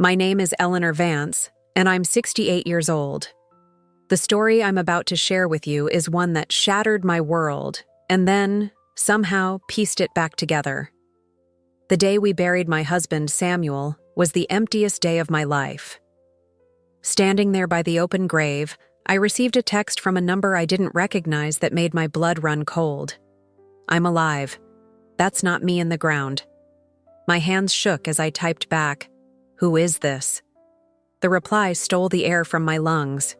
My name is Eleanor Vance, and I'm 68 years old. The story I'm about to share with you is one that shattered my world and then, somehow, pieced it back together. The day we buried my husband, Samuel, was the emptiest day of my life. Standing there by the open grave, I received a text from a number I didn't recognize that made my blood run cold. "I'm alive. That's not me in the ground." My hands shook as I typed back, "Who is this?" The reply stole the air from my lungs.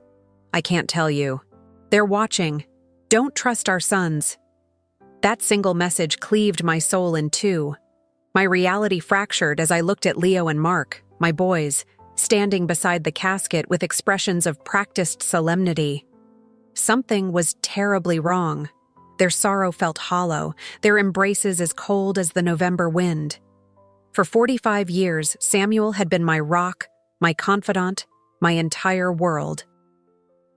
"I can't tell you. They're watching. Don't trust our sons." That single message cleaved my soul in two. My reality fractured as I looked at Leo and Mark, my boys, standing beside the casket with expressions of practiced solemnity. Something was terribly wrong. Their sorrow felt hollow, their embraces as cold as the November wind. For 45 years, Samuel had been my rock, my confidant, my entire world.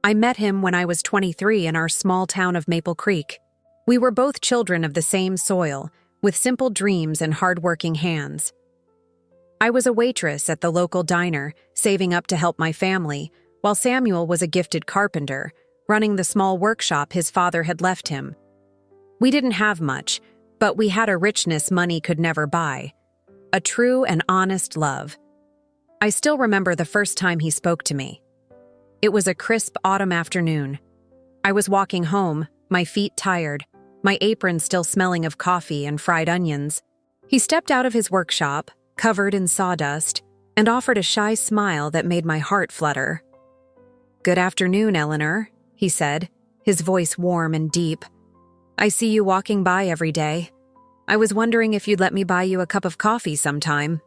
I met him when I was 23 in our small town of Maple Creek. We were both children of the same soil, with simple dreams and hard-working hands. I was a waitress at the local diner, saving up to help my family, while Samuel was a gifted carpenter, running the small workshop his father had left him. We didn't have much, but we had a richness money could never buy. A true and honest love. I still remember the first time he spoke to me. It was a crisp autumn afternoon. I was walking home, my feet tired, my apron still smelling of coffee and fried onions. He stepped out of his workshop, covered in sawdust, and offered a shy smile that made my heart flutter. "Good afternoon, Eleanor," he said, his voice warm and deep. "I see you walking by every day. I was wondering if you'd let me buy you a cup of coffee sometime."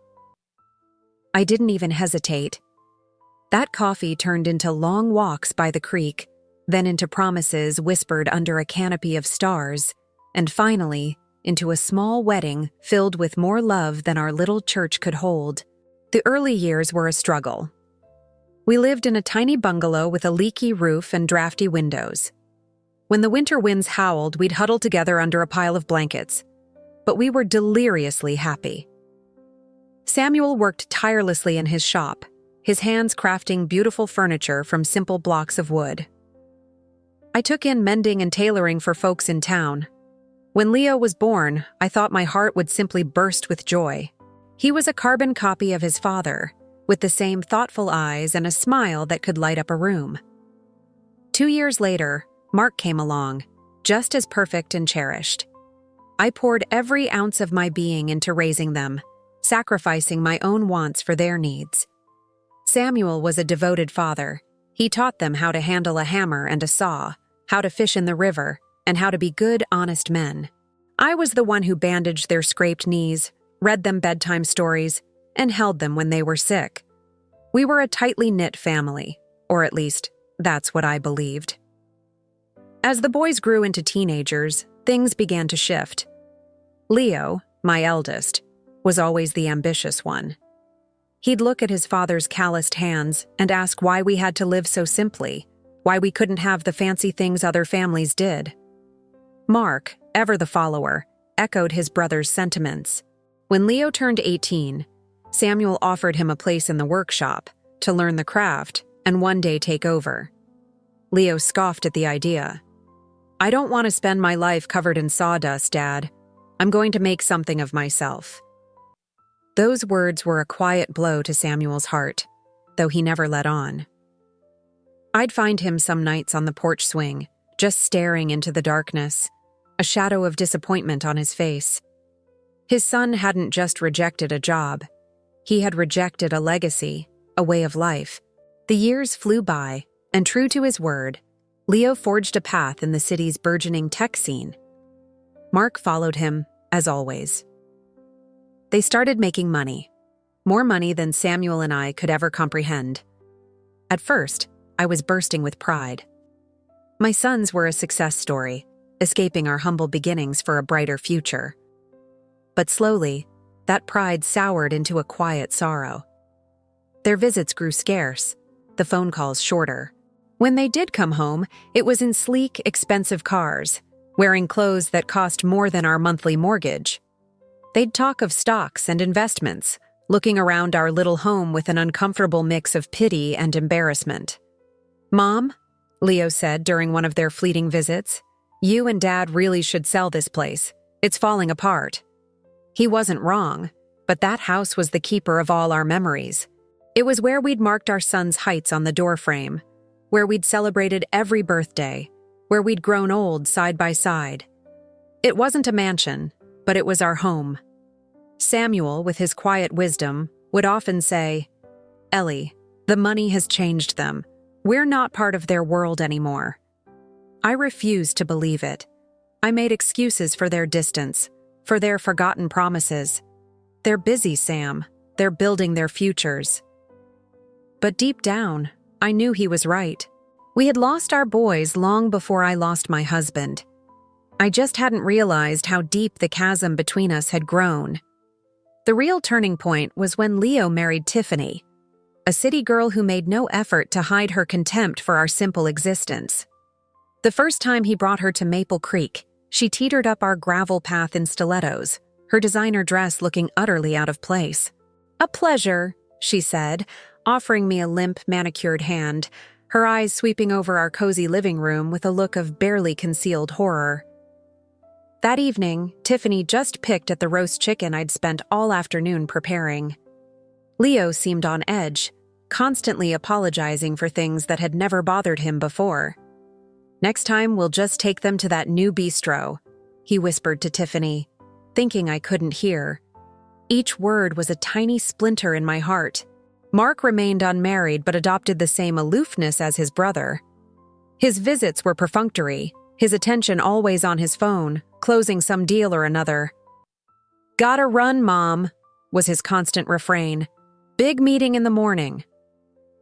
I didn't even hesitate. That coffee turned into long walks by the creek, then into promises whispered under a canopy of stars, and finally, into a small wedding filled with more love than our little church could hold. The early years were a struggle. We lived in a tiny bungalow with a leaky roof and drafty windows. When the winter winds howled, we'd huddle together under a pile of blankets. But we were deliriously happy. Samuel worked tirelessly in his shop, his hands crafting beautiful furniture from simple blocks of wood. I took in mending and tailoring for folks in town. When Leo was born, I thought my heart would simply burst with joy. He was a carbon copy of his father, with the same thoughtful eyes and a smile that could light up a room. 2 years later, Mark came along, just as perfect and cherished. I poured every ounce of my being into raising them, sacrificing my own wants for their needs. Samuel was a devoted father. He taught them how to handle a hammer and a saw, how to fish in the river, and how to be good, honest men. I was the one who bandaged their scraped knees, read them bedtime stories, and held them when they were sick. We were a tightly knit family, or at least, that's what I believed. As the boys grew into teenagers, things began to shift. Leo, my eldest, was always the ambitious one. He'd look at his father's calloused hands and ask why we had to live so simply, why we couldn't have the fancy things other families did. Mark, ever the follower, echoed his brother's sentiments. When Leo turned 18, Samuel offered him a place in the workshop to learn the craft and one day take over. Leo scoffed at the idea. "I don't want to spend my life covered in sawdust, Dad. I'm going to make something of myself." Those words were a quiet blow to Samuel's heart, though he never let on. I'd find him some nights on the porch swing, just staring into the darkness, a shadow of disappointment on his face. His son hadn't just rejected a job. He had rejected a legacy, a way of life. The years flew by, and true to his word, Leo forged a path in the city's burgeoning tech scene. Mark followed him, as always. They started making money, more money than Samuel and I could ever comprehend. At first, I was bursting with pride. My sons were a success story, escaping our humble beginnings for a brighter future. But slowly, that pride soured into a quiet sorrow. Their visits grew scarce, the phone calls shorter. When they did come home, it was in sleek, expensive cars, wearing clothes that cost more than our monthly mortgage. They'd talk of stocks and investments, looking around our little home with an uncomfortable mix of pity and embarrassment. "Mom," Leo said during one of their fleeting visits, "you and Dad really should sell this place. It's falling apart." He wasn't wrong, but that house was the keeper of all our memories. It was where we'd marked our son's heights on the doorframe, where we'd celebrated every birthday, where we'd grown old side by side. It wasn't a mansion, but it was our home. Samuel, with his quiet wisdom, would often say, "Ellie, the money has changed them. We're not part of their world anymore." I refused to believe it. I made excuses for their distance, for their forgotten promises. "They're busy, Sam. They're building their futures." But deep down, I knew he was right. We had lost our boys long before I lost my husband. I just hadn't realized how deep the chasm between us had grown. The real turning point was when Leo married Tiffany, a city girl who made no effort to hide her contempt for our simple existence. The first time he brought her to Maple Creek, she teetered up our gravel path in stilettos, her designer dress looking utterly out of place. "A pleasure," she said, offering me a limp, manicured hand, her eyes sweeping over our cozy living room with a look of barely concealed horror. That evening, Tiffany just picked at the roast chicken I'd spent all afternoon preparing. Leo seemed on edge, constantly apologizing for things that had never bothered him before. "Next time, we'll just take them to that new bistro," he whispered to Tiffany, thinking I couldn't hear. Each word was a tiny splinter in my heart. Mark remained unmarried but adopted the same aloofness as his brother. His visits were perfunctory, his attention always on his phone, closing some deal or another. "Gotta run, Mom," was his constant refrain. "Big meeting in the morning."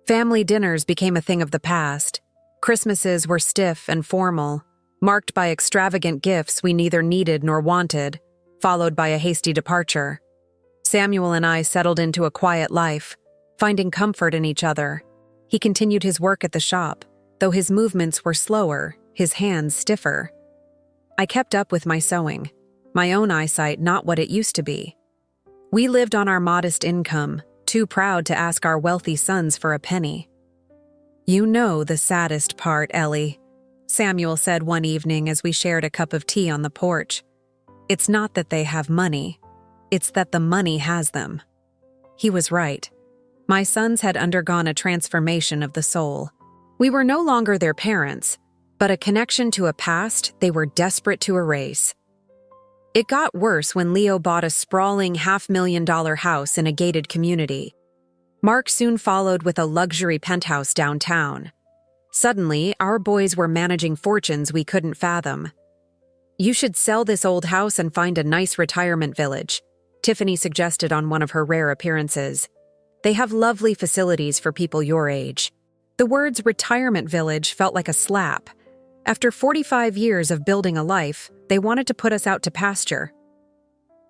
Family dinners became a thing of the past. Christmases were stiff and formal, marked by extravagant gifts we neither needed nor wanted, followed by a hasty departure. Samuel and I settled into a quiet life, finding comfort in each other. He continued his work at the shop, though his movements were slower, his hands stiffer. I kept up with my sewing, my own eyesight not what it used to be. We lived on our modest income, too proud to ask our wealthy sons for a penny. "You know the saddest part, Ellie," Samuel said one evening as we shared a cup of tea on the porch. "It's not that they have money, it's that the money has them." He was right. My sons had undergone a transformation of the soul. We were no longer their parents, but a connection to a past they were desperate to erase. It got worse when Leo bought a sprawling $500,000 house in a gated community. Mark soon followed with a luxury penthouse downtown. Suddenly, our boys were managing fortunes we couldn't fathom. "You should sell this old house and find a nice retirement village," Tiffany suggested on one of her rare appearances. "They have lovely facilities for people your age." The words retirement village felt like a slap. After 45 years of building a life, they wanted to put us out to pasture.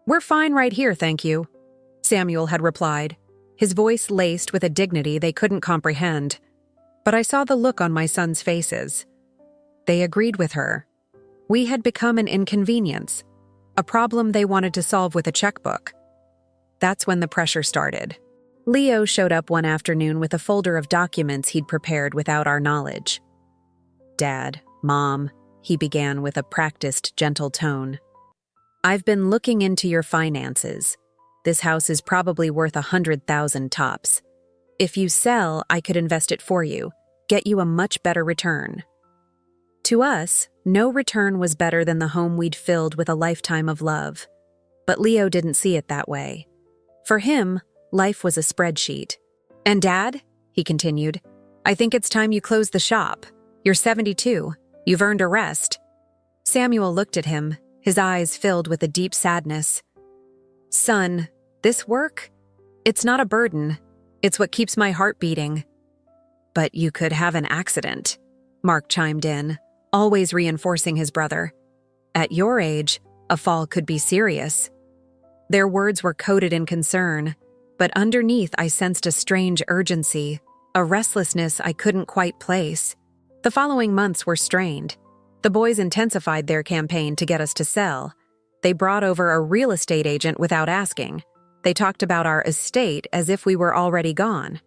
"We're fine right here, thank you," Samuel had replied, his voice laced with a dignity they couldn't comprehend. But I saw the look on my sons' faces. They agreed with her. We had become an inconvenience, a problem they wanted to solve with a checkbook. That's when the pressure started. Leo showed up one afternoon with a folder of documents he'd prepared without our knowledge. "Dad, Mom," he began with a practiced, gentle tone. "I've been looking into your finances. This house is probably worth 100,000 tops. If you sell, I could invest it for you, get you a much better return." To us, no return was better than the home we'd filled with a lifetime of love. But Leo didn't see it that way. For him, life was a spreadsheet. "And Dad," he continued, "I think it's time you close the shop. You're 72. You've earned a rest." Samuel looked at him, his eyes filled with a deep sadness. "Son, this work? It's not a burden. It's what keeps my heart beating." "But you could have an accident," Mark chimed in, always reinforcing his brother. "At your age, a fall could be serious." Their words were coded in concern, but underneath I sensed a strange urgency, a restlessness I couldn't quite place. The following months were strained. The boys intensified their campaign to get us to sell. They brought over a real estate agent without asking. They talked about our estate as if we were already gone.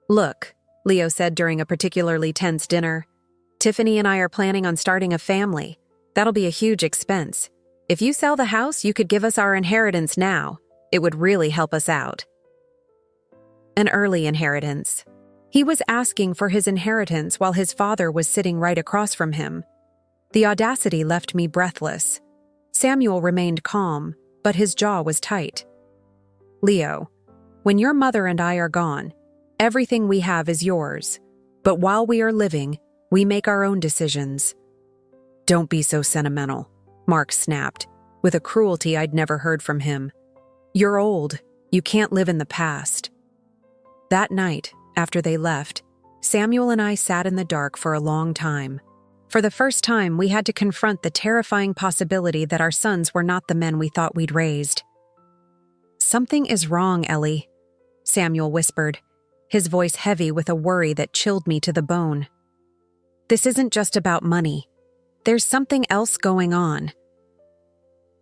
"Look," Leo said during a particularly tense dinner, "Tiffany and I are planning on starting a family. That'll be a huge expense. If you sell the house, you could give us our inheritance now. It would really help us out." An early inheritance. He was asking for his inheritance while his father was sitting right across from him. The audacity left me breathless. Samuel remained calm, but his jaw was tight. "Leo, when your mother and I are gone, everything we have is yours. But while we are living, we make our own decisions." "Don't be so sentimental," Mark snapped, with a cruelty I'd never heard from him. "You're old. You can't live in the past." That night, after they left, Samuel and I sat in the dark for a long time. For the first time, we had to confront the terrifying possibility that our sons were not the men we thought we'd raised. "Something is wrong, Ellie," Samuel whispered, his voice heavy with a worry that chilled me to the bone. "This isn't just about money. There's something else going on."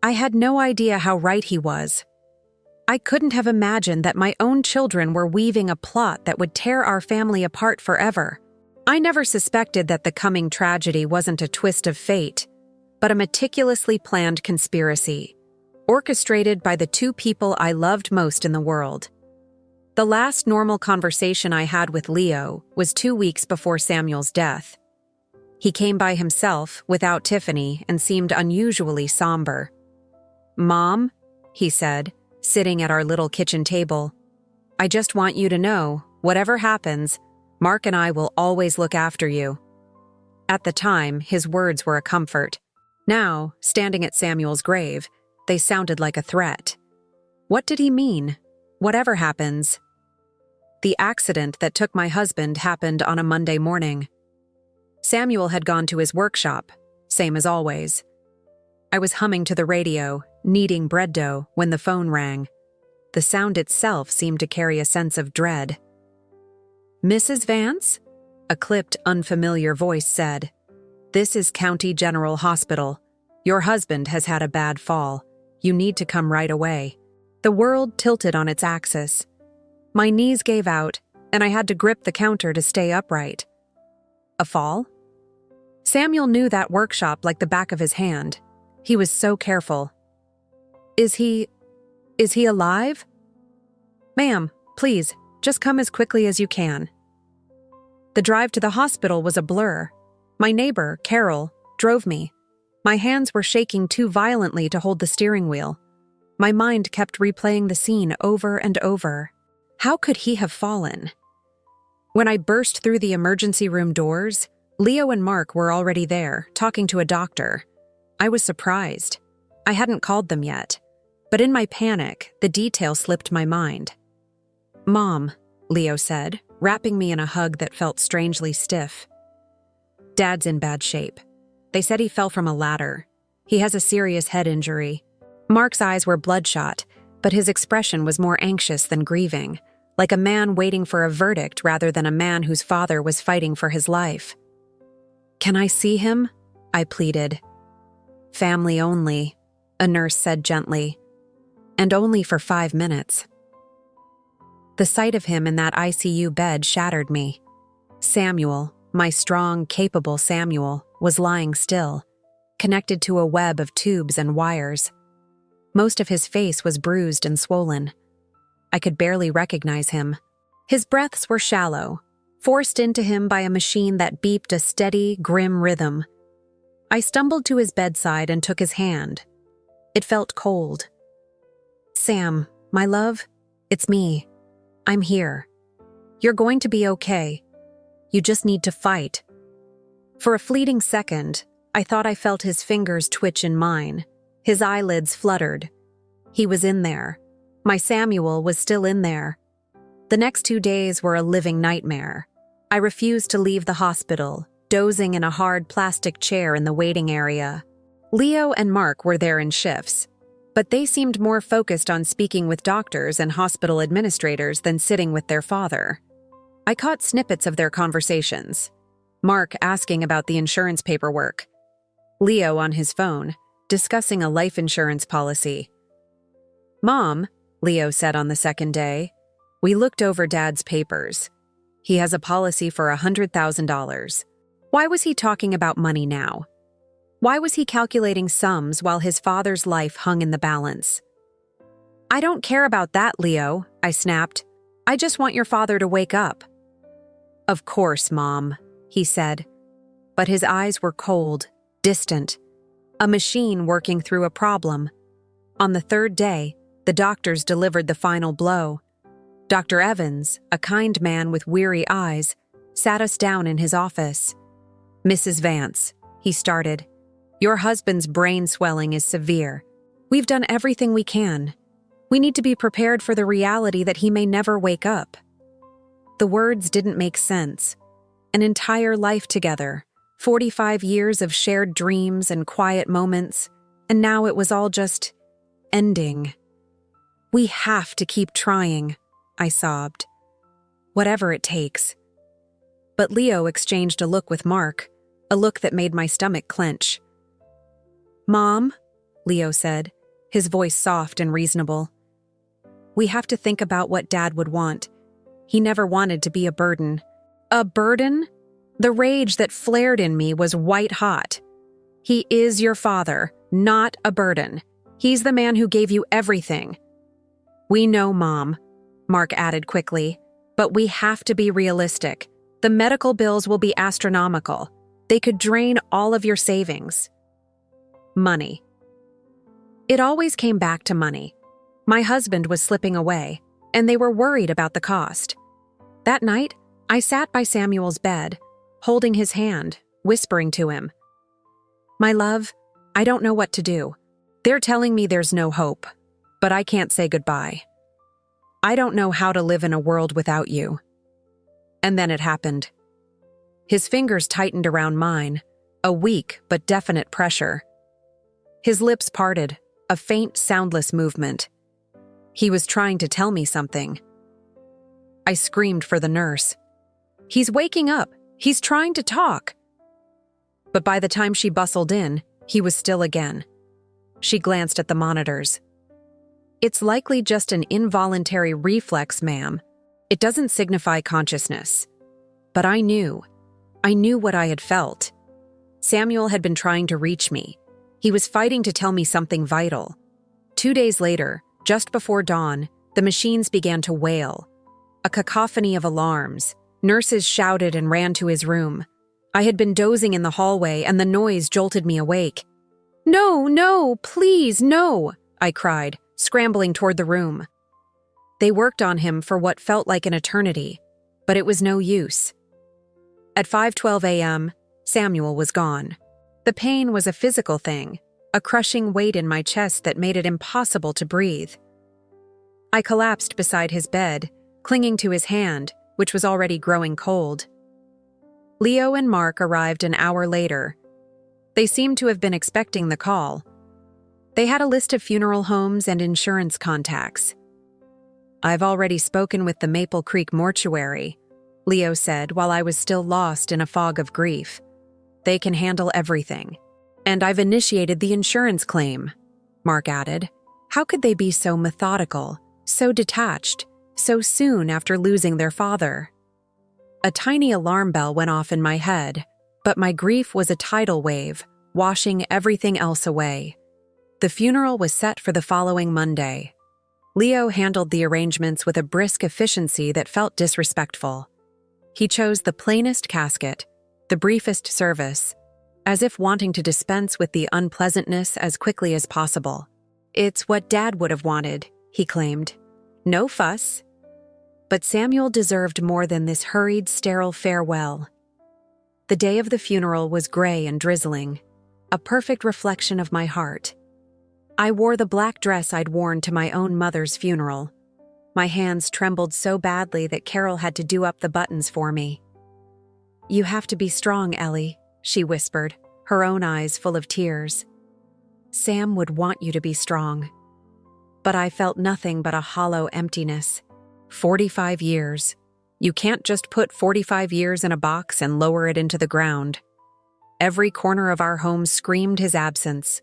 I had no idea how right he was. I couldn't have imagined that my own children were weaving a plot that would tear our family apart forever. I never suspected that the coming tragedy wasn't a twist of fate, but a meticulously planned conspiracy, orchestrated by the two people I loved most in the world. The last normal conversation I had with Leo was 2 weeks before Samuel's death. He came by himself, without Tiffany, and seemed unusually somber. "Mom," he said, sitting at our little kitchen table, "I just want you to know, whatever happens, Mark and I will always look after you." At the time, his words were a comfort. Now, standing at Samuel's grave, they sounded like a threat. What did he mean? Whatever happens. The accident that took my husband happened on a Monday morning. Samuel had gone to his workshop, same as always. I was humming to the radio, kneading bread dough, when the phone rang. The sound itself seemed to carry a sense of dread. "Mrs. Vance?" a clipped, unfamiliar voice said. "This is County General Hospital. Your husband has had a bad fall. You need to come right away." The world tilted on its axis. My knees gave out, and I had to grip the counter to stay upright. A fall? Samuel knew that workshop like the back of his hand. He was so careful. Is he alive?" "Ma'am, please, just come as quickly as you can." The drive to the hospital was a blur. My neighbor, Carol, drove me. My hands were shaking too violently to hold the steering wheel. My mind kept replaying the scene over and over. How could he have fallen? When I burst through the emergency room doors, Leo and Mark were already there, talking to a doctor. I was surprised. I hadn't called them yet. But in my panic, the detail slipped my mind. "Mom," Leo said, wrapping me in a hug that felt strangely stiff. "Dad's in bad shape. They said he fell from a ladder. He has a serious head injury." Mark's eyes were bloodshot, but his expression was more anxious than grieving, like a man waiting for a verdict rather than a man whose father was fighting for his life. "Can I see him?" I pleaded. "Family only," a nurse said gently. "And only for 5 minutes." The sight of him in that ICU bed shattered me. Samuel, my strong, capable Samuel, was lying still, connected to a web of tubes and wires. Most of his face was bruised and swollen. I could barely recognize him. His breaths were shallow, forced into him by a machine that beeped a steady, grim rhythm. I stumbled to his bedside and took his hand. It felt cold. "Sam, my love, it's me. I'm here. You're going to be okay. You just need to fight." For a fleeting second, I thought I felt his fingers twitch in mine. His eyelids fluttered. He was in there. My Samuel was still in there. The next 2 days were a living nightmare. I refused to leave the hospital, dozing in a hard plastic chair in the waiting area. Leo and Mark were there in shifts, but they seemed more focused on speaking with doctors and hospital administrators than sitting with their father. I caught snippets of their conversations. Mark asking about the insurance paperwork. Leo on his phone, discussing a life insurance policy. "Mom," Leo said on the second day. We looked over Dad's papers. He has a policy for $100,000. Why was he talking about money now? Why was he calculating sums while his father's life hung in the balance? I don't care about that, Leo, I snapped. I just want your father to wake up. Of course, Mom, he said. But his eyes were cold, distant, a machine working through a problem. On the third day, the doctors delivered the final blow. Dr. Evans, a kind man with weary eyes, sat us down in his office. Mrs. Vance, he started, your husband's brain swelling is severe. We've done everything we can. We need to be prepared for the reality that he may never wake up. The words didn't make sense. An entire life together, 45 years of shared dreams and quiet moments, and now it was all just ending. We have to keep trying, I sobbed. Whatever it takes. But Leo exchanged a look with Mark, a look that made my stomach clench. Mom, Leo said, his voice soft and reasonable. We have to think about what Dad would want. He never wanted to be a burden. A burden? The rage that flared in me was white hot. He is your father, not a burden. He's the man who gave you everything. We know, Mom, Mark added quickly, but we have to be realistic. The medical bills will be astronomical. They could drain all of your savings. Money. It always came back to money. My husband was slipping away, and they were worried about the cost. That night, I sat by Samuel's bed, holding his hand, whispering to him, My love, I don't know what to do. They're telling me there's no hope, but I can't say goodbye. I don't know how to live in a world without you. And then it happened. His fingers tightened around mine, a weak but definite pressure. His lips parted, a faint, soundless movement. He was trying to tell me something. I screamed for the nurse. He's waking up. He's trying to talk. But by the time she bustled in, he was still again. She glanced at the monitors. It's likely just an involuntary reflex, ma'am. It doesn't signify consciousness. But I knew what I had felt. Samuel had been trying to reach me. He was fighting to tell me something vital. 2 days later, just before dawn, the machines began to wail. A cacophony of alarms. Nurses shouted and ran to his room. I had been dozing in the hallway and the noise jolted me awake. No, please, no, I cried, scrambling toward the room. They worked on him for what felt like an eternity, but it was no use. At 5:12 a.m., Samuel was gone. The pain was a physical thing, a crushing weight in my chest that made it impossible to breathe. I collapsed beside his bed, clinging to his hand, which was already growing cold. Leo and Mark arrived an hour later. They seemed to have been expecting the call. They had a list of funeral homes and insurance contacts. I've already spoken with the Maple Creek mortuary, Leo said while I was still lost in a fog of grief. They can handle everything. And I've initiated the insurance claim, Mark added. How could they be so methodical, so detached, so soon after losing their father? A tiny alarm bell went off in my head, but my grief was a tidal wave, washing everything else away. The funeral was set for the following Monday. Leo handled the arrangements with a brisk efficiency that felt disrespectful. He chose the plainest casket, the briefest service, as if wanting to dispense with the unpleasantness as quickly as possible. It's what Dad would have wanted, he claimed. No fuss. But Samuel deserved more than this hurried, sterile farewell. The day of the funeral was gray and drizzling, a perfect reflection of my heart. I wore the black dress I'd worn to my own mother's funeral. My hands trembled so badly that Carol had to do up the buttons for me. You have to be strong, Ellie, she whispered, her own eyes full of tears. Sam would want you to be strong. But I felt nothing but a hollow emptiness. 45 years. You can't just put 45 years in a box and lower it into the ground. Every corner of our home screamed his absence.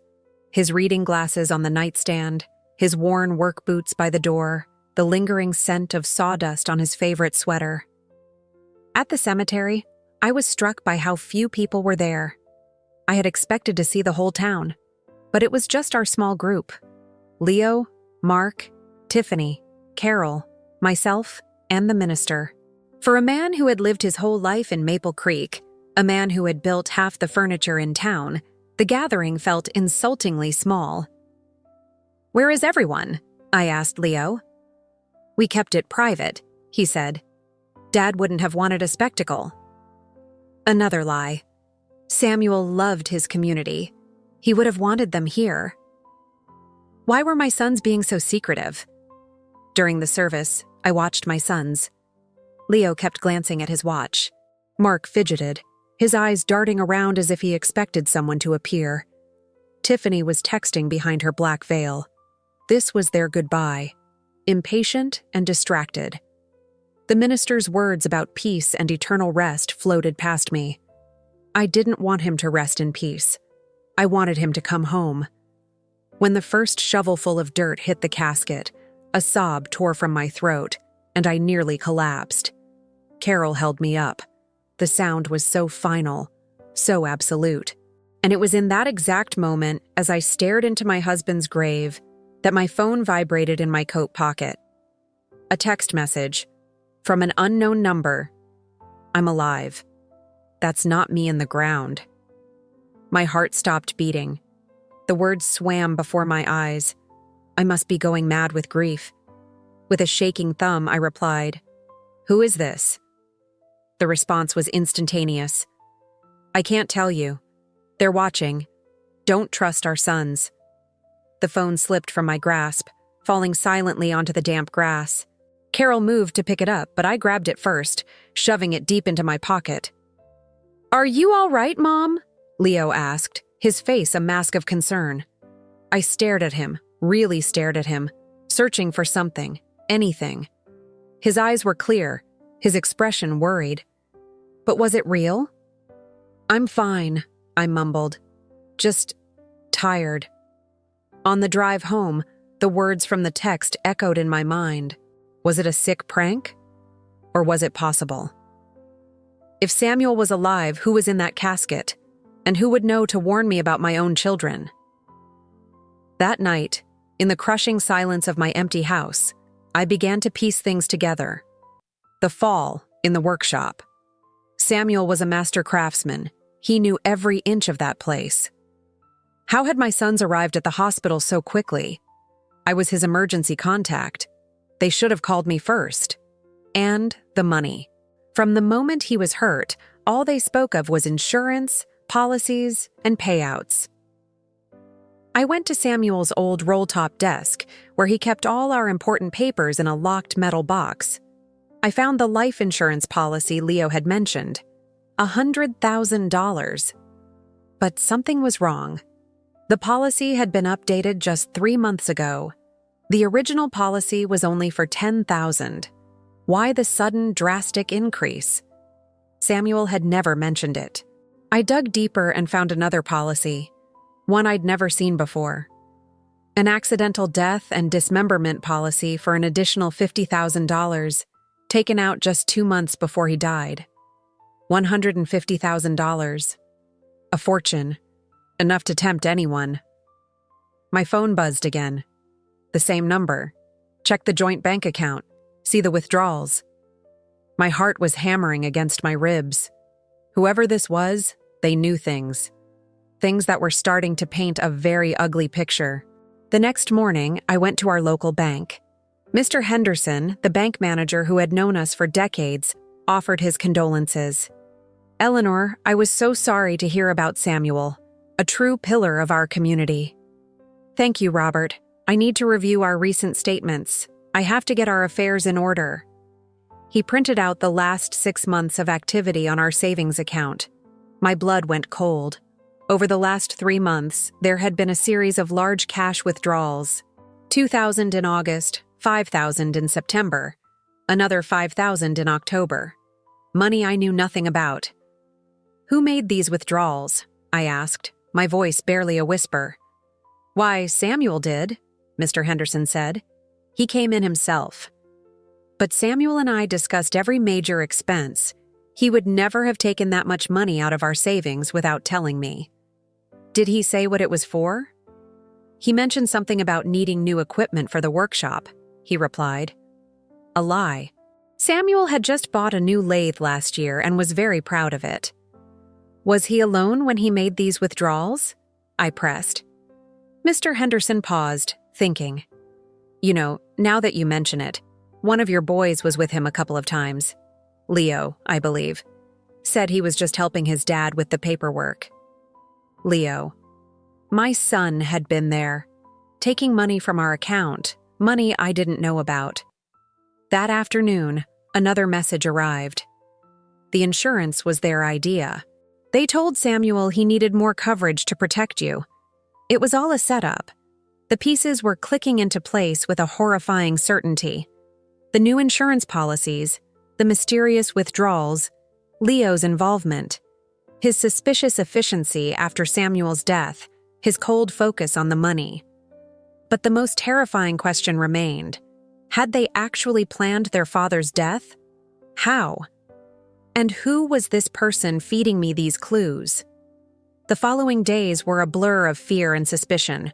His reading glasses on the nightstand, his worn work boots by the door, the lingering scent of sawdust on his favorite sweater. At the cemetery, I was struck by how few people were there. I had expected to see the whole town, but it was just our small group. Leo, Mark, Tiffany, Carol, myself, and the minister. For a man who had lived his whole life in Maple Creek, a man who had built half the furniture in town, the gathering felt insultingly small. "Where is everyone?" I asked Leo. "We kept it private," he said. "Dad wouldn't have wanted a spectacle." Another lie. Samuel loved his community. He would have wanted them here. Why were my sons being so secretive? During the service, I watched my sons. Leo kept glancing at his watch. Mark fidgeted, his eyes darting around as if he expected someone to appear. Tiffany was texting behind her black veil. This was their goodbye, impatient and distracted. The minister's words about peace and eternal rest floated past me. I didn't want him to rest in peace. I wanted him to come home. When the first shovelful of dirt hit the casket, a sob tore from my throat, and I nearly collapsed. Carol held me up. The sound was so final, so absolute. And it was in that exact moment, as I stared into my husband's grave, that my phone vibrated in my coat pocket. A text message from an unknown number. "I'm alive. That's not me in the ground." My heart stopped beating. The words swam before my eyes. I must be going mad with grief. With a shaking thumb, I replied, "Who is this?" The response was instantaneous. "I can't tell you. They're watching. Don't trust our sons." The phone slipped from my grasp, falling silently onto the damp grass. Carol moved to pick it up, but I grabbed it first, shoving it deep into my pocket. "Are you all right, Mom?" Leo asked, his face a mask of concern. I stared at him, really stared at him, searching for something, anything. His eyes were clear, his expression worried. But was it real? "I'm fine," I mumbled. "Just tired." On the drive home, the words from the text echoed in my mind. Was it a sick prank? Or was it possible? If Samuel was alive, who was in that casket? And who would know to warn me about my own children? That night, in the crushing silence of my empty house, I began to piece things together. The fall in the workshop. Samuel was a master craftsman. He knew every inch of that place. How had my sons arrived at the hospital so quickly? I was his emergency contact. They should have called me first. And the money. From the moment he was hurt, all they spoke of was insurance, policies, and payouts. I went to Samuel's old roll-top desk, where he kept all our important papers in a locked metal box. I found the life insurance policy Leo had mentioned. $100,000. But something was wrong. The policy had been updated just 3 months ago. The original policy was only for $10,000. Why the sudden, drastic increase? Samuel had never mentioned it. I dug deeper and found another policy, one I'd never seen before. An accidental death and dismemberment policy for an additional $50,000, taken out just 2 months before he died. $150,000. A fortune. Enough to tempt anyone. My phone buzzed again. The same number. Check the joint bank account. See the withdrawals. My heart was hammering against my ribs. Whoever this was, they knew things. Things that were starting to paint a very ugly picture. The next morning, I went to our local bank. Mr. Henderson, the bank manager who had known us for decades, offered his condolences. "Eleanor, I was so sorry to hear about Samuel, a true pillar of our community." "Thank you, Robert. I need to review our recent statements. I have to get our affairs in order." He printed out the last 6 months of activity on our savings account. My blood went cold. Over the last 3 months, there had been a series of large cash withdrawals. $2,000 in August, $5,000 in September, another $5,000 in October. Money I knew nothing about. "Who made these withdrawals?" I asked, my voice barely a whisper. "Why, Samuel did," Mr. Henderson said. He came in himself. But Samuel and I discussed every major expense. He would never have taken that much money out of our savings without telling me. Did he say what it was for? He mentioned something about needing new equipment for the workshop, he replied. A lie. Samuel had just bought a new lathe last year and was very proud of it. Was he alone when he made these withdrawals? I pressed. Mr. Henderson paused, thinking. You know, now that you mention it, one of your boys was with him a couple of times. Leo, I believe. Said he was just helping his dad with the paperwork. Leo. My son had been there, taking money from our account, money I didn't know about. That afternoon, another message arrived. The insurance was their idea. They told Samuel he needed more coverage to protect you. It was all a setup. The pieces were clicking into place with a horrifying certainty. The new insurance policies, the mysterious withdrawals, Leo's involvement, his suspicious efficiency after Samuel's death, his cold focus on the money. But the most terrifying question remained. Had they actually planned their father's death? How? And who was this person feeding me these clues? The following days were a blur of fear and suspicion.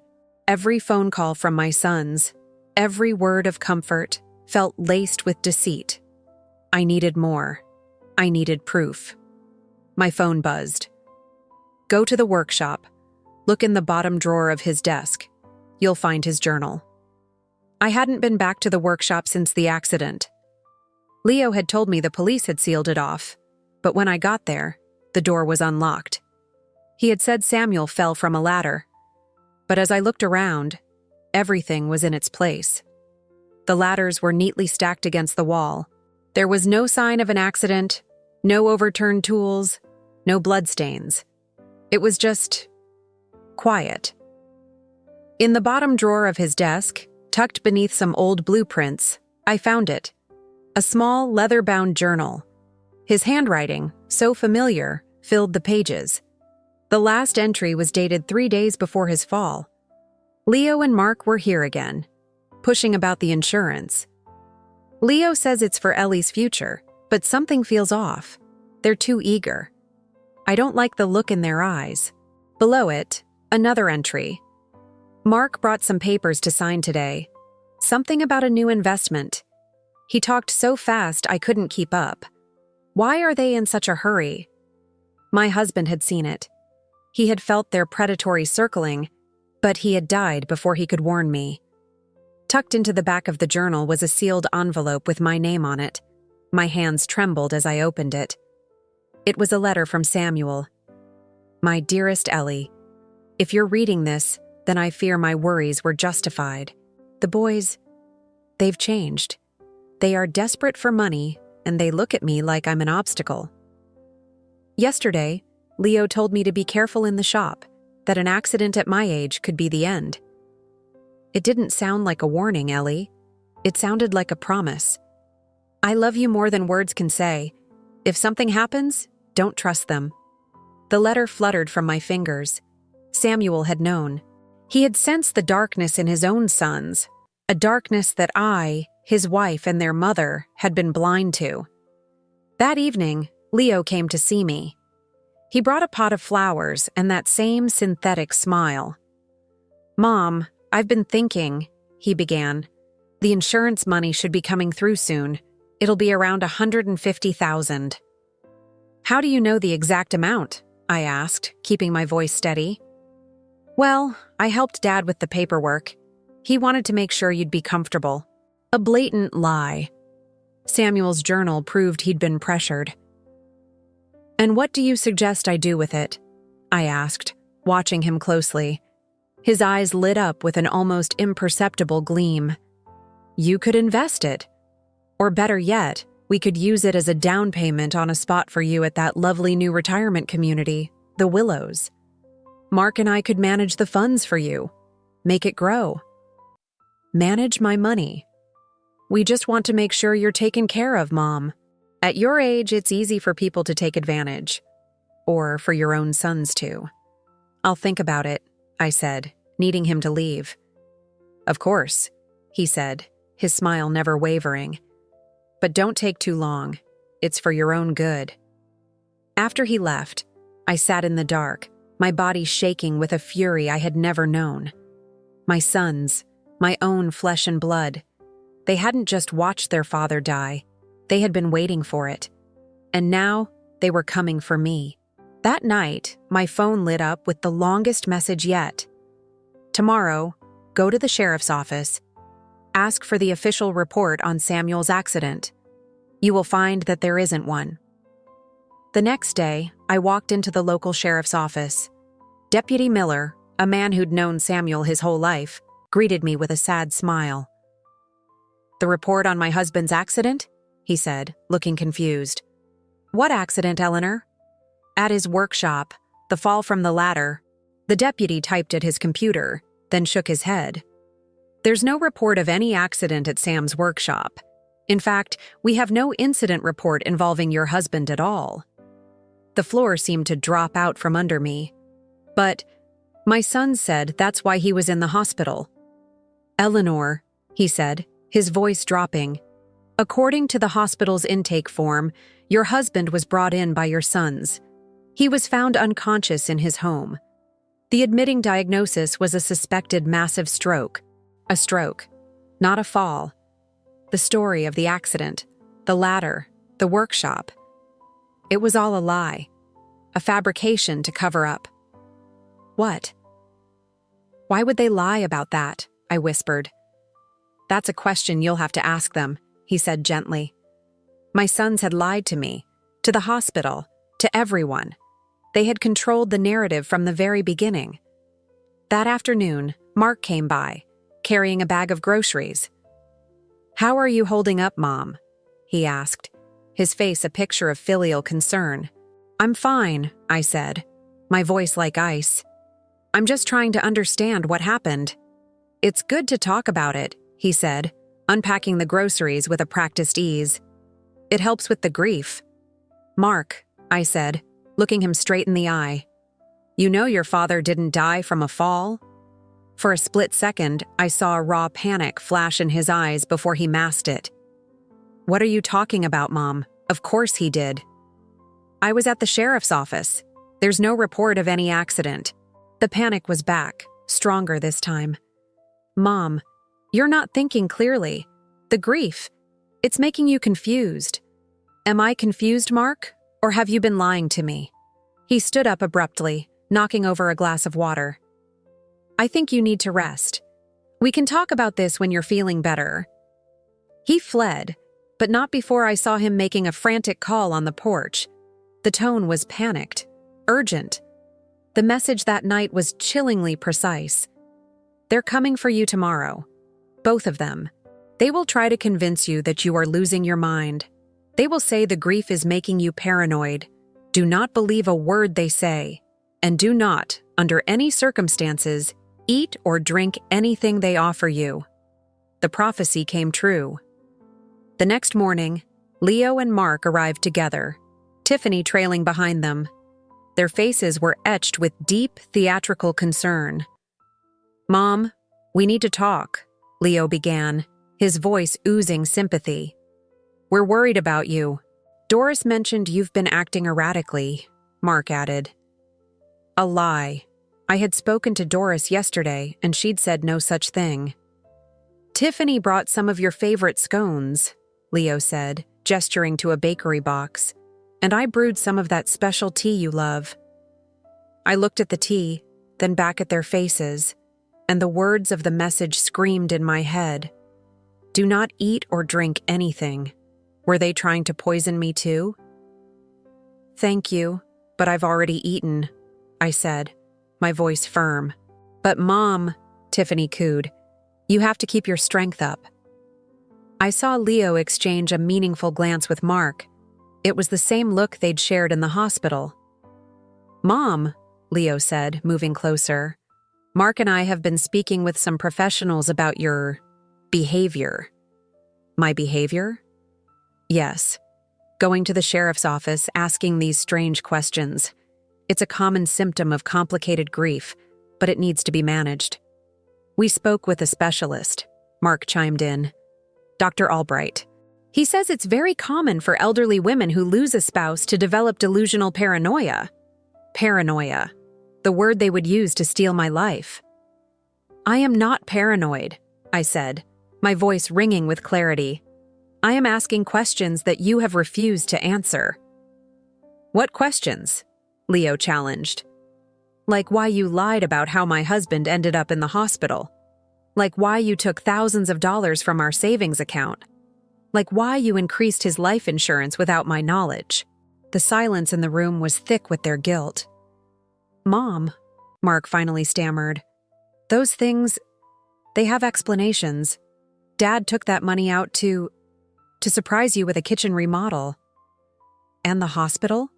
Every phone call from my sons, every word of comfort, felt laced with deceit. I needed more. I needed proof. My phone buzzed. Go to the workshop. Look in the bottom drawer of his desk. You'll find his journal. I hadn't been back to the workshop since the accident. Leo had told me the police had sealed it off, but when I got there, the door was unlocked. He had said Samuel fell from a ladder, but as I looked around, everything was in its place. The ladders were neatly stacked against the wall. There was no sign of an accident, no overturned tools, no bloodstains. It was just quiet. In the bottom drawer of his desk, tucked beneath some old blueprints, I found it. A small, leather-bound journal. His handwriting, so familiar, filled the pages. The last entry was dated 3 days before his fall. Leo and Mark were here again, pushing about the insurance. Leo says it's for Ellie's future, but something feels off. They're too eager. I don't like the look in their eyes. Below it, another entry. Mark brought some papers to sign today. Something about a new investment. He talked so fast I couldn't keep up. Why are they in such a hurry? My husband had seen it. He had felt their predatory circling, but he had died before he could warn me. Tucked into the back of the journal was a sealed envelope with my name on it. My hands trembled as I opened it. It was a letter from Samuel. My dearest Ellie, if you're reading this, then I fear my worries were justified. The boys, they've changed. They are desperate for money, and they look at me like I'm an obstacle. Yesterday, Leo told me to be careful in the shop, that an accident at my age could be the end. It didn't sound like a warning, Ellie. It sounded like a promise. I love you more than words can say. If something happens, don't trust them. The letter fluttered from my fingers. Samuel had known. He had sensed the darkness in his own sons, a darkness that I, his wife and their mother, had been blind to. That evening, Leo came to see me. He brought a pot of flowers and that same synthetic smile. Mom, I've been thinking, he began. The insurance money should be coming through soon. It'll be around $150,000. How do you know the exact amount? I asked, keeping my voice steady. Well, I helped Dad with the paperwork. He wanted to make sure you'd be comfortable. A blatant lie. Samuel's journal proved he'd been pressured. And what do you suggest I do with it? I asked, watching him closely. His eyes lit up with an almost imperceptible gleam. You could invest it. Or better yet, we could use it as a down payment on a spot for you at that lovely new retirement community, the Willows. Mark and I could manage the funds for you. Make it grow. Manage my money. We just want to make sure you're taken care of, Mom. At your age, it's easy for people to take advantage. Or for your own sons, too. I'll think about it, I said, needing him to leave. Of course, he said, his smile never wavering. But don't take too long. It's for your own good. After he left, I sat in the dark, my body shaking with a fury I had never known. My sons, my own flesh and blood, they hadn't just watched their father die, they had been waiting for it. And now, they were coming for me. That night, my phone lit up with the longest message yet. Tomorrow, go to the sheriff's office. Ask for the official report on Samuel's accident. You will find that there isn't one. The next day, I walked into the local sheriff's office. Deputy Miller, a man who'd known Samuel his whole life, greeted me with a sad smile. "The report on my husband's accident?" he said, looking confused. "What accident, Eleanor?" "At his workshop, the fall from the ladder." The deputy typed at his computer, then shook his head. "There's no report of any accident at Sam's workshop. In fact, we have no incident report involving your husband at all." The floor seemed to drop out from under me. "But my son said that's why he was in the hospital." "Eleanor," he said, his voice dropping, "according to the hospital's intake form, your husband was brought in by your sons. He was found unconscious in his home. The admitting diagnosis was a suspected massive stroke. A stroke, not a fall. The story of the accident, the ladder, the workshop. It was all a lie, a fabrication to cover up." "What?" "Why would they lie about that?" I whispered. "That's a question you'll have to ask them," he said gently. "My sons had lied to me, to the hospital, to everyone. They had controlled the narrative from the very beginning." That afternoon, Mark came by, carrying a bag of groceries. "How are you holding up, Mom?" he asked, his face a picture of filial concern. "I'm fine," I said, my voice like ice. "I'm just trying to understand what happened." "It's good to talk about it," he said, unpacking the groceries with a practiced ease. "It helps with the grief." "Mark," I said, looking him straight in the eye, "you know your father didn't die from a fall?" For a split second, I saw a raw panic flash in his eyes before he masked it. "What are you talking about, Mom? Of course he did." "I was at the sheriff's office. There's no report of any accident." The panic was back, stronger this time. "Mom, you're not thinking clearly. The grief, it's making you confused." "Am I confused, Mark? Or have you been lying to me?" He stood up abruptly, knocking over a glass of water. "I think you need to rest. We can talk about this when you're feeling better." He fled, but not before I saw him making a frantic call on the porch. The tone was panicked, urgent. The message that night was chillingly precise. "They're coming for you tomorrow. Both of them. They will try to convince you that you are losing your mind. They will say the grief is making you paranoid. Do not believe a word they say. And do not, under any circumstances, eat or drink anything they offer you." The prophecy came true. The next morning, Leo and Mark arrived together, Tiffany trailing behind them. Their faces were etched with deep theatrical concern. "Mom, we need to talk," Leo began, his voice oozing sympathy. "We're worried about you. Doris mentioned you've been acting erratically," Mark added. "A lie. I had spoken to Doris yesterday, and she'd said no such thing." "Tiffany brought some of your favorite scones," Leo said, gesturing to a bakery box, "and I brewed some of that special tea you love." I looked at the tea, then back at their faces, and the words of the message screamed in my head. "Do not eat or drink anything." Were they trying to poison me too? "Thank you, but I've already eaten," I said, my voice firm. "But Mom," Tiffany cooed, "you have to keep your strength up." I saw Leo exchange a meaningful glance with Mark. It was the same look they'd shared in the hospital. "Mom," Leo said, moving closer, "Mark and I have been speaking with some professionals about your behavior." "My behavior?" "Yes. Going to the sheriff's office, asking these strange questions. It's a common symptom of complicated grief, but it needs to be managed." We spoke with a specialist, Mark chimed in. Dr. Albright. He says it's very common for elderly women who lose a spouse to develop delusional paranoia. Paranoia. The word they would use to steal my life. I am not paranoid, I said, my voice ringing with clarity. I am asking questions that you have refused to answer. What questions? Leo challenged. Like why you lied about how my husband ended up in the hospital. Like why you took thousands of dollars from our savings account. Like why you increased his life insurance without my knowledge. The silence in the room was thick with their guilt. Mom, Mark finally stammered. Those things, they have explanations. Dad took that money out to surprise you with a kitchen remodel. And the hospital?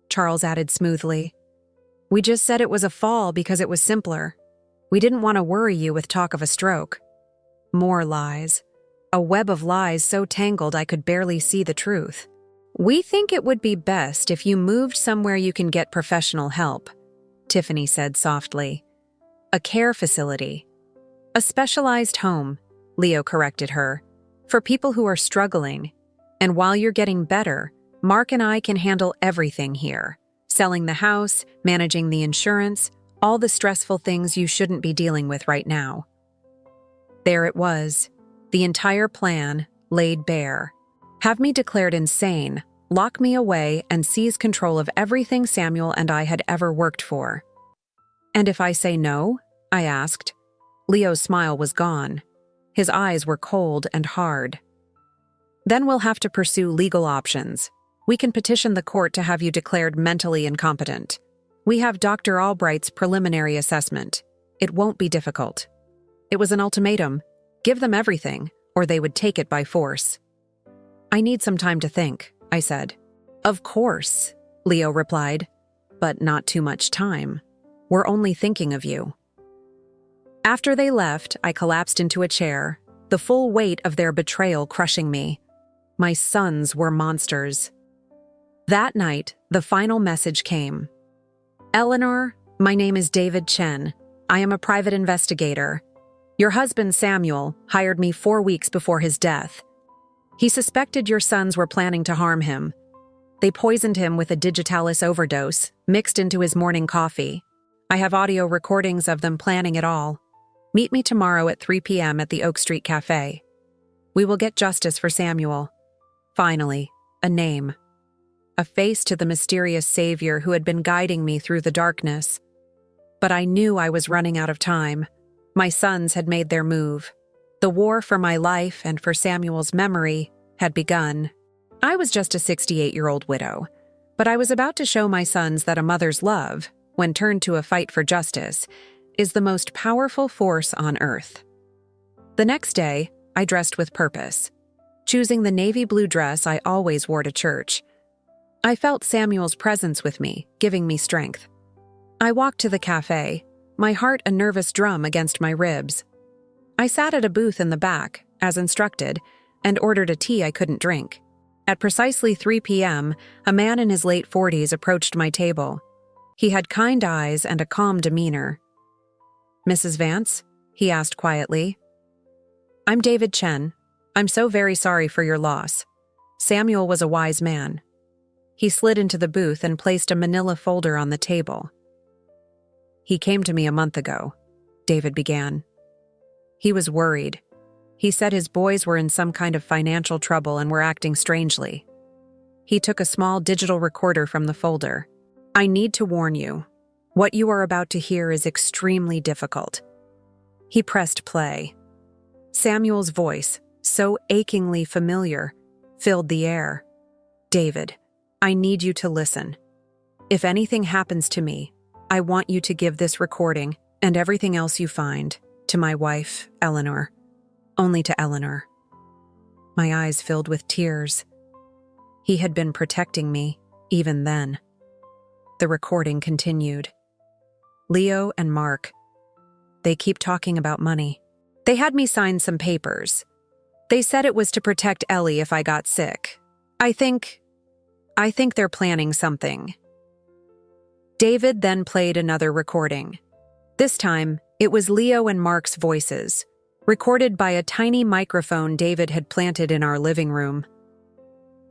Charles added smoothly. We just said it was a fall because it was simpler. We didn't want to worry you with talk of a stroke. More lies. A web of lies so tangled I could barely see the truth. We think it would be best if you moved somewhere you can get professional help, Tiffany said softly. A care facility. A specialized home, Leo corrected her, for people who are struggling. And while you're getting better, Mark and I can handle everything here. Selling the house, managing the insurance, all the stressful things you shouldn't be dealing with right now. There it was. The entire plan laid bare. Have me declared insane, lock me away, and seize control of everything Samuel and I had ever worked for. And if I say no? I asked. Leo's smile was gone. His eyes were cold and hard. Then we'll have to pursue legal options. We can petition the court to have you declared mentally incompetent. We have Dr. Albright's preliminary assessment. It won't be difficult. It was an ultimatum. Give them everything, or they would take it by force. I need some time to think, I said. Of course, Leo replied, but not too much time. We're only thinking of you. After they left, I collapsed into a chair, the full weight of their betrayal crushing me. My sons were monsters. That night, the final message came. Eleanor, my name is David Chen. I am a private investigator. Your husband, Samuel, hired me 4 weeks before his death. He suspected your sons were planning to harm him. They poisoned him with a digitalis overdose, mixed into his morning coffee. I have audio recordings of them planning it all. Meet me tomorrow at 3 p.m. at the Oak Street Cafe. We will get justice for Samuel. Finally, a name. A face to the mysterious savior who had been guiding me through the darkness. But I knew I was running out of time. My sons had made their move. The war for my life and for Samuel's memory had begun. I was just a 68-year-old widow, but I was about to show my sons that a mother's love, when turned to a fight for justice, is the most powerful force on earth. The next day, I dressed with purpose, choosing the navy blue dress I always wore to church. I felt Samuel's presence with me, giving me strength. I walked to the cafe, my heart a nervous drum against my ribs. I sat at a booth in the back, as instructed, and ordered a tea I couldn't drink. At precisely 3 p.m., a man in his late 40s approached my table. He had kind eyes and a calm demeanor. Mrs. Vance? He asked quietly. I'm David Chen. I'm so very sorry for your loss. Samuel was a wise man. He slid into the booth and placed a manila folder on the table. He came to me a month ago, David began. He was worried. He said his boys were in some kind of financial trouble and were acting strangely. He took a small digital recorder from the folder. I need to warn you. What you are about to hear is extremely difficult. He pressed play. Samuel's voice, so achingly familiar, filled the air. David, I need you to listen. If anything happens to me, I want you to give this recording and everything else you find to my wife, Eleanor. Only to Eleanor. My eyes filled with tears. He had been protecting me, even then. The recording continued. Leo and Mark. They keep talking about money. They had me sign some papers. They said it was to protect Ellie if I got sick. I think they're planning something. David then played another recording. This time, It was Leo and Mark's voices, recorded by a tiny microphone David had planted in our living room.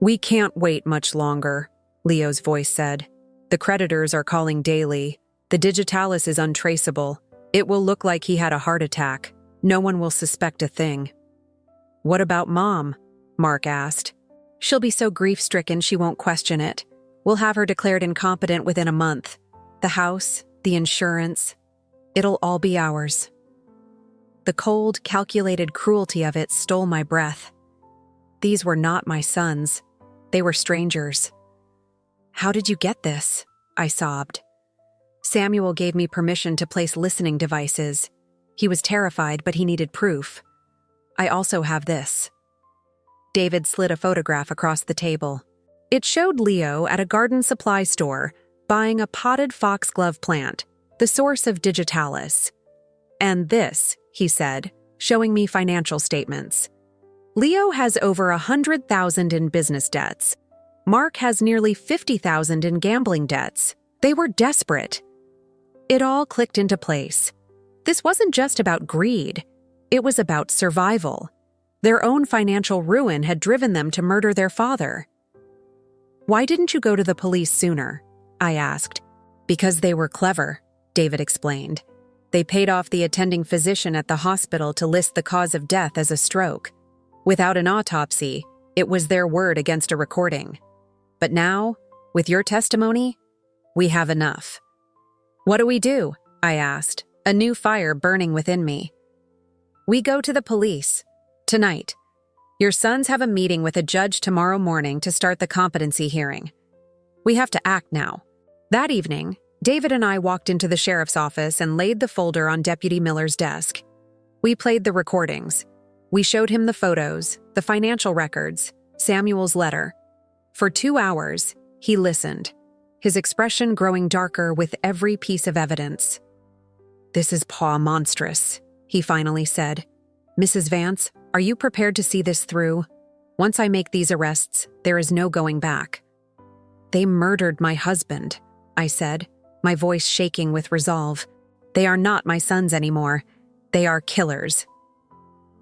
"We can't wait much longer," Leo's voice said. "The creditors are calling daily. The digitalis is untraceable. It will look like he had a heart attack. No one will suspect a thing." "What about Mom?" Mark asked. "She'll be so grief-stricken she won't question it. We'll have her declared incompetent within a month. The house, the insurance, it'll all be ours." The cold, calculated cruelty of it stole my breath. These were not my sons. They were strangers. "How did you get this?" I sobbed. "Samuel gave me permission to place listening devices. He was terrified, but he needed proof. I also have this." David slid a photograph across the table. It showed Leo at a garden supply store buying a potted foxglove plant, the source of digitalis. "And this," he said, showing me financial statements. "Leo has over 100,000 in business debts. Mark has nearly 50,000 in gambling debts. They were desperate." It all clicked into place. This wasn't just about greed. It was about survival. Their own financial ruin had driven them to murder their father. "Why didn't you go to the police sooner?" I asked. "Because they were clever," David explained. "They paid off the attending physician at the hospital to list the cause of death as a stroke. Without an autopsy, it was their word against a recording. But now, with your testimony, we have enough." "What do we do?" I asked, a new fire burning within me. "We go to the police. Tonight. Your sons have a meeting with a judge tomorrow morning to start the competency hearing. We have to act now." That evening, David and I walked into the sheriff's office and laid the folder on Deputy Miller's desk. We played the recordings. We showed him the photos, the financial records, Samuel's letter. For 2 hours, he listened, his expression growing darker with every piece of evidence. "This is monstrous," he finally said. "Mrs. Vance, are you prepared to see this through? Once I make these arrests, there is no going back." "They murdered my husband," I said, my voice shaking with resolve. "They are not my sons anymore. They are killers."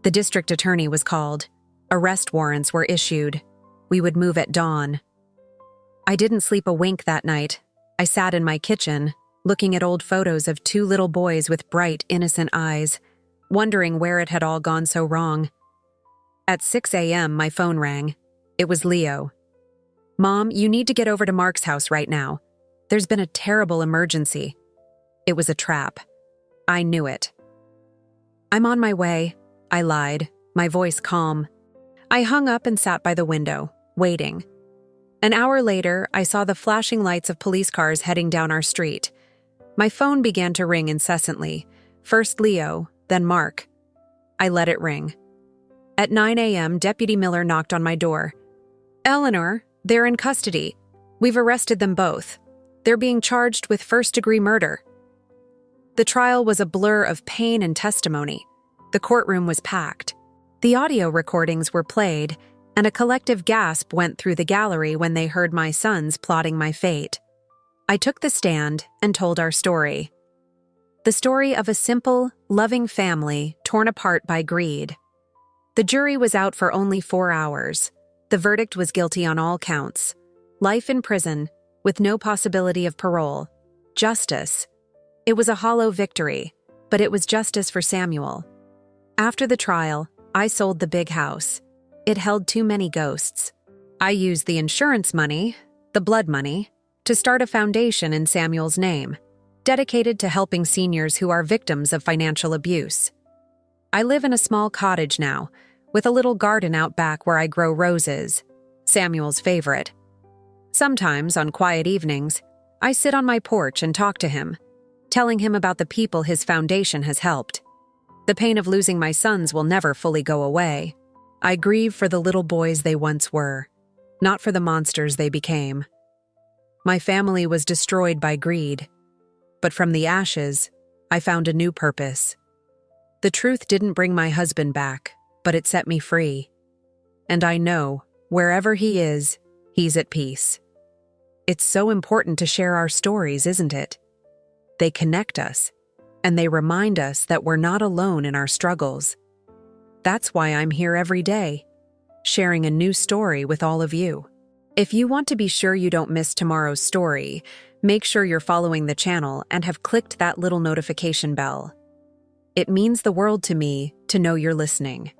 The district attorney was called. Arrest warrants were issued. We would move at dawn. I didn't sleep a wink that night. I sat in my kitchen, looking at old photos of 2 little boys with bright, innocent eyes, wondering where it had all gone so wrong. At 6 a.m., my phone rang. It was Leo. "Mom, you need to get over to Mark's house right now. There's been a terrible emergency." It was a trap. I knew it. "I'm on my way," I lied, my voice calm. I hung up and sat by the window, waiting. An hour later, I saw the flashing lights of police cars heading down our street. My phone began to ring incessantly, first Leo, then Mark. I let it ring. At 9 a.m., Deputy Miller knocked on my door. "Eleanor, they're in custody. We've arrested them both. They're being charged with first-degree murder." The trial was a blur of pain and testimony. The courtroom was packed. The audio recordings were played, and a collective gasp went through the gallery when they heard my sons plotting my fate. I took the stand and told our story. The story of a simple, loving family torn apart by greed. The jury was out for only 4 hours. The verdict was guilty on all counts. Life in prison, with no possibility of parole. Justice. It was a hollow victory, but it was justice for Samuel. After the trial, I sold the big house. It held too many ghosts. I used the insurance money, the blood money, to start a foundation in Samuel's name, dedicated to helping seniors who are victims of financial abuse. I live in a small cottage now, with a little garden out back where I grow roses, Samuel's favorite. Sometimes, on quiet evenings, I sit on my porch and talk to him, telling him about the people his foundation has helped. The pain of losing my sons will never fully go away. I grieve for the little boys they once were, not for the monsters they became. My family was destroyed by greed, but from the ashes, I found a new purpose. The truth didn't bring my husband back, but it set me free. And I know, wherever he is, he's at peace. It's so important to share our stories, isn't it? They connect us. and they remind us that we're not alone in our struggles. That's why I'm here every day, sharing a new story with all of you. If you want to be sure you don't miss tomorrow's story, make sure you're following the channel and have clicked that little notification bell. It means the world to me to know you're listening.